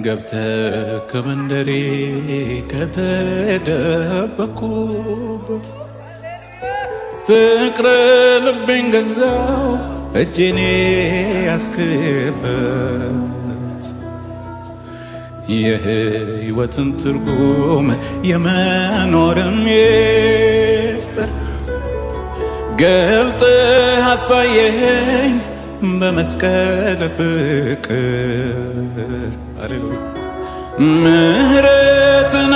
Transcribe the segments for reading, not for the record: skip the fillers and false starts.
ገብተህ ከመንደሬ ከተደበኩበት ፍቅር ልቤን ገዛው እጄን ያስክበት የህይወትን ትርጉም የመኖርን ሚስጥር ገልጠህ አሳየኸኝ በመስቀል ፍቅር ሃሌሉያ ምህረትን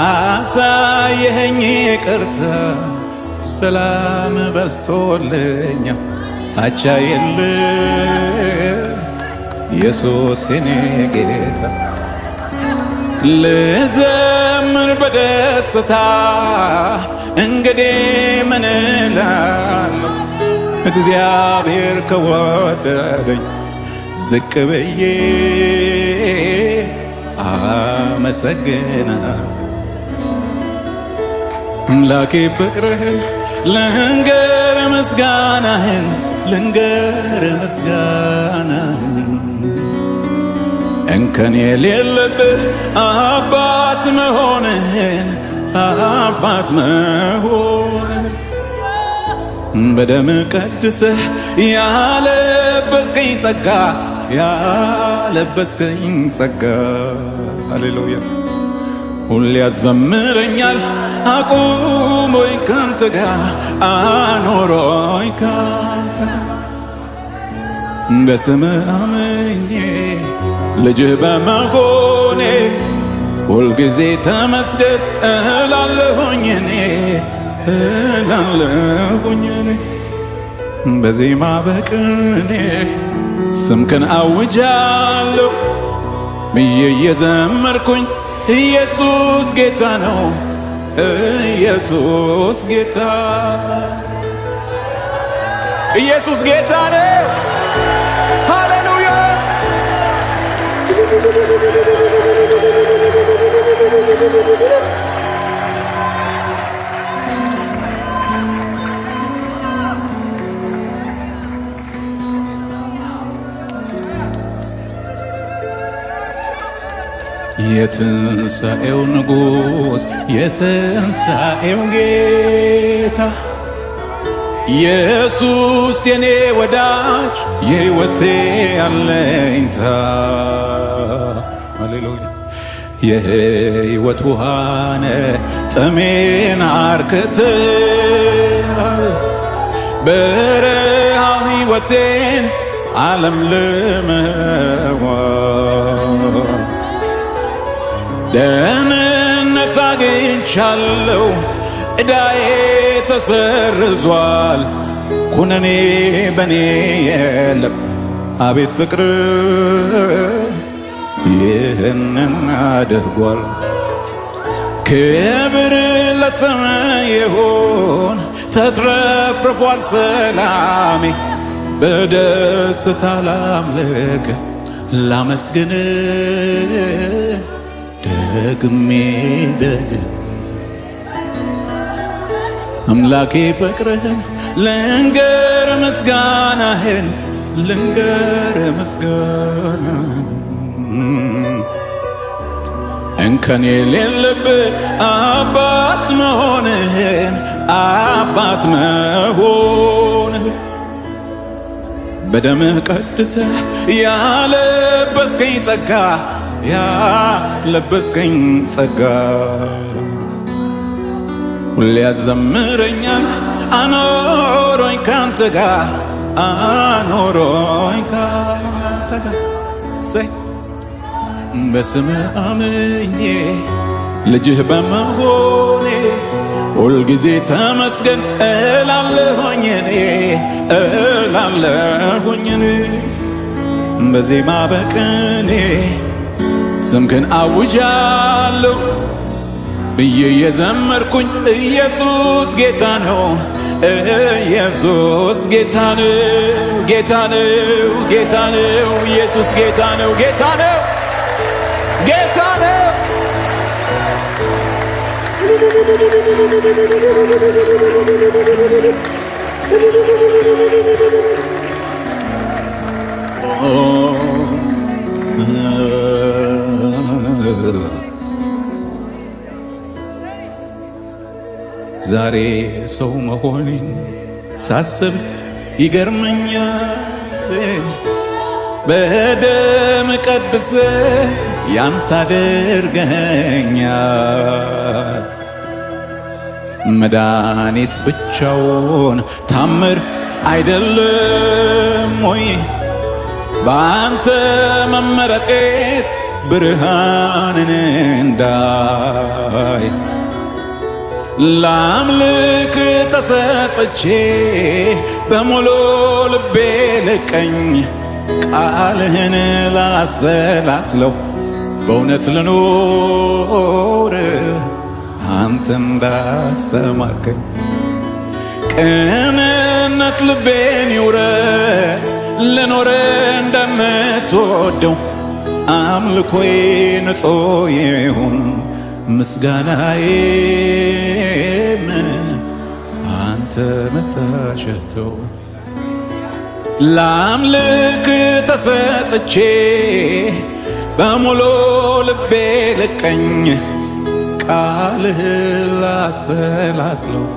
አሳየኸኝ ይቅርታ ሰላም በዝቶልኛ አቻ የለም ኢየሱስ የኔ ጌታ ልዘምር በደስታ እንግዲህ ምን እላለሁ እግዚአብሔር ከወደደኝ ዝቅ ብዬ አመሰግናለሁ አምላኬ ፍቅርህን ልንገር ምስጋናህን እንከን የሌለብህ አባት መሆንህን በደም ቀድሰህ ያለበስከኝ ጸጋ ሃሌሉያ ሁሌ ያዘምረኛል አቁሞኝ ካንተ ጋር አኖሮኝ ካንተ ጋር በስምህ አምኜ ልጅህ በመሆኔ ሁልጊዜ ተመስገን እላለሁኝ እኔ በዜማ በቅኔ ስምክን አውጃለሁ ብዬ እየዘመርኩኝ ኢየሱስ ጌታ ነው ኢየሱስ ጌታ ነው ሃሌሉያ የትንሣኤው ንጉሥ የትንሣኤው ጌታ ኢየሱስ የኔ ወዳጅ የሕይወቴ አለኝታ ሃሌሉያ የሕይወት ውሃነ ጥሜን አርክተሃል በረሃ ሕይወቴን ዓለም ልመዋል ደህንነት አግኝቻለሁ ዕዳዬ ተሰርዟል ኩነኔ በኔ የለም አቤት ፍቅር ይህንን አድርጓል ክብር ለሰማይ ይሁን ተትረፍርፏል ሰላሜ በደስታ ላምልክ ላመስግን ደግሜ አምላኬ ፍቅርህን ልንገር ምስጋናህን እንከን የሌለብህ አባት መሆንህን በደምህ ቀድሰህ ያለበስከኝ ጸጋ ሁሌ ያዘምረኛል አኖሮኝ ካንተ ጋር በስምህ አምኜ ልጅህ በመሆኔ ሁልጊዜ ተመስገን እላለሁኝ እኔ በዜማ በቅኔ ስምክን አውጃለሁ ብዬ የዘመርኩኝ ኢየሱስ ጌታ ነው ኢየሱስ ጌታ ነው ኢየሱስ ጌታ ነው ዛሬ ሰው መሆኔን ሳስብ ይገርመኛል። በደም ቀድሰ ያንተ አድርገኛል። መዳኔስ ብቻውን ታምር አይደለም ወይ? በአንተ መመረጤስ ብርሃንን እንዳይ ላምልክ ተሰጥቼ በሙሉ ልቤ ልቀኝ ቃልህን ላሰላስለው በእውነት ልኖር አንተ እንዳስተማርከኝ ቅንነት ልቤን ይውረስ ልኖር እንደምትወደው አምልኮዬ ንጹህ ይሁን ምስጋናዬም አንተ መታሸተው ላምልክ ተሰጥቼ በሙሉ ልቤ ልቀኝ ቃልህ ላሰላስለው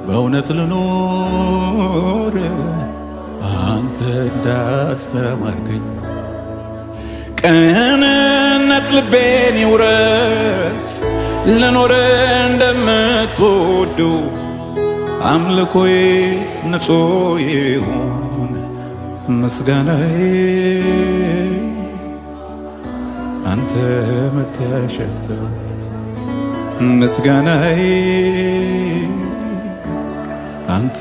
በእውነት ልኖር አንተ እንዳስተማርከኝ ቅንነት ልቤን ይውረስ ልኖር እንደምትወደው አምልኮዬ ንጹህ ይሁን ምስጋናዬ አንተ መታሸተው ምስጋናዬ አንተ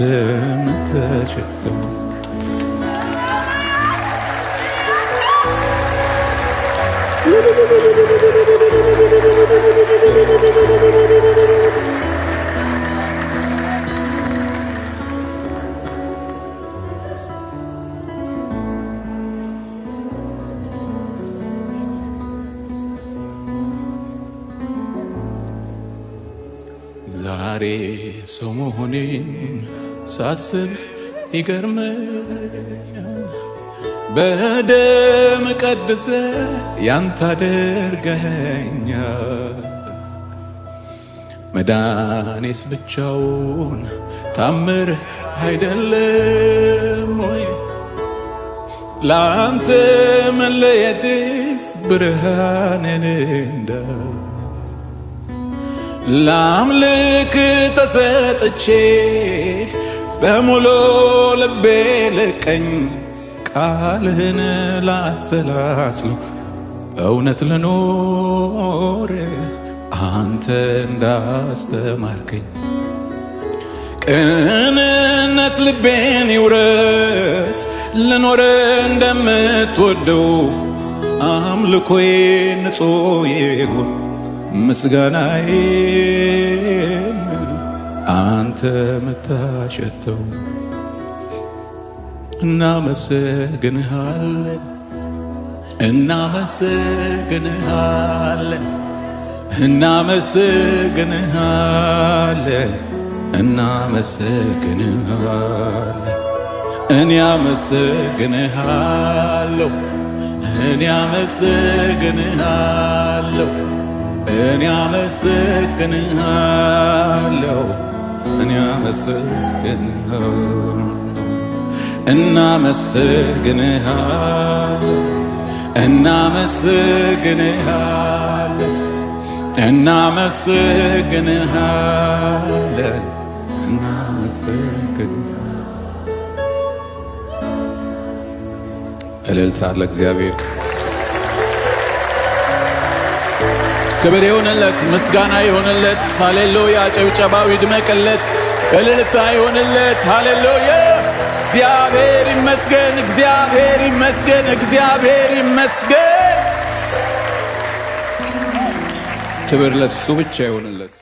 መታሸተው ዛሬ ሰው መሆኔን ሳስብ ይገርመኛል። በደም ቀድሰ ያንተ አድርገኛል። መዳኔስ ብቻውን ታምር አይደለም ወይ? ላንተ መለየትስ ብርሃንን እንዳይ ላምልክ ተሰጥቼ በሙሉ ልቤ ልቀኝ ቃልህን ላሰላስለው እውነት ልኖር አንተ እንዳስተማርከኝ ቅንነት ልቤን ይውረስ ልኖር እንደምትወደው አምልኮዬ ንጹህ ይሁን ምስጋናዬም አንተ መታሸተው እናመሰግንሃለን እናመሰግንሃለን እናመሰግንሃለን እናመሰግንሃለን እኔ አመሰግንሃለሁ እኔ አመሰግንሃለሁ እኔ አመሰግንሃለሁ እኔ አመሰግንሃለሁ እናመሰግንሃለን እናመሰግንሃለን እናመሰግንሃለን እናመሰግንሃለን። እልልታ ለእግዚአብሔር ክብር ይሁንለት ምስጋና ይሁንለት ሃሌሉያ ጭብጨባው ይድመቅለት እልልታ ይሁንለት ሃሌሉያ እግዚአብሔር ይመስገን እግዚአብሔር ይመስገን እግዚአብሔር ይመስገን ክብር ለሱ ብቻ ይሁንለት።